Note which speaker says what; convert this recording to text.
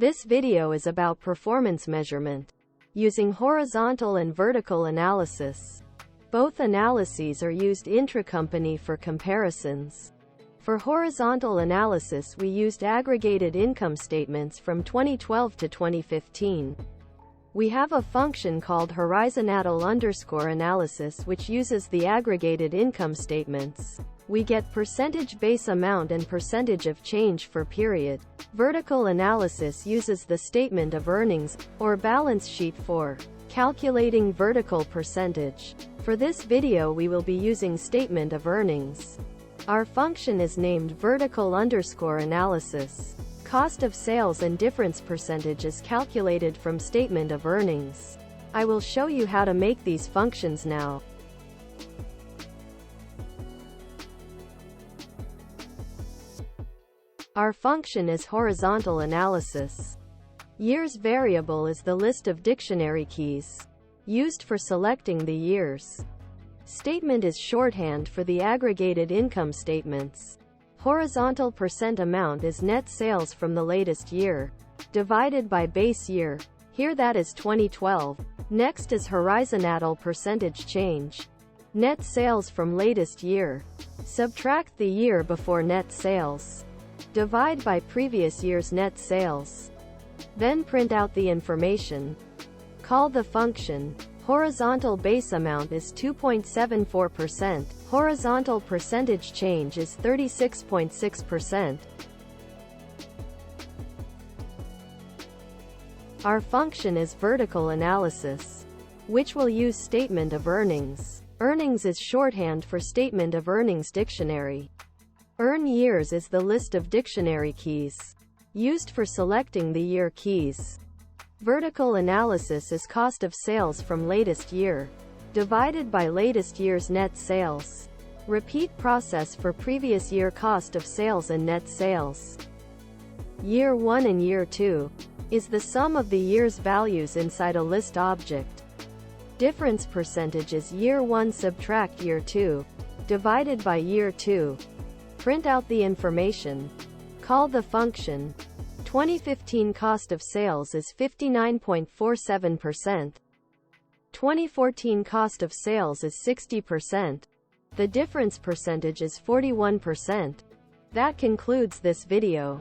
Speaker 1: This video is about performance measurement using horizontal and vertical analysis. Both analyses are used intra-company for comparisons. For horizontal analysis, we used aggregated income statements from 2012 to 2015. We have a function called horizontal underscore analysis which uses the aggregated income statements. We get percentage base amount and percentage of change for period. Vertical analysis uses the statement of earnings, or balance sheet for calculating vertical percentage. For this video we will be using statement of earnings. Our function is named vertical underscore analysis. Cost of sales and difference percentage is calculated from statement of earnings. I will show you how to make these functions now. Our function is horizontal analysis. Years variable is the list of dictionary keys used for selecting the years. Statement is shorthand for the aggregated income statements. Horizontal percent amount is net sales from the latest year, divided by base year. Here that is 2012. Next is horizontal percentage change. Net sales from latest year. Subtract the year before net sales. Divide by previous year's net sales. Then print out the information. Call the function. Horizontal base amount is 2.74%. Horizontal percentage change is 36.6%. Our function is vertical analysis, which will use statement of earnings. Earnings is shorthand for statement of earnings dictionary. Earn years is the list of dictionary keys used for selecting the year keys. Vertical analysis is cost of sales from latest year, divided by latest year's net sales. Repeat process for previous year cost of sales and net sales. Year 1 and Year 2 is the sum of the year's values inside a list object. Difference percentage is Year 1 subtract Year 2, divided by Year 2. Print out the information. Call the function. 2015 cost of sales is 59.47%. 2014 cost of sales is 60%. The difference percentage is 41%. That concludes this video.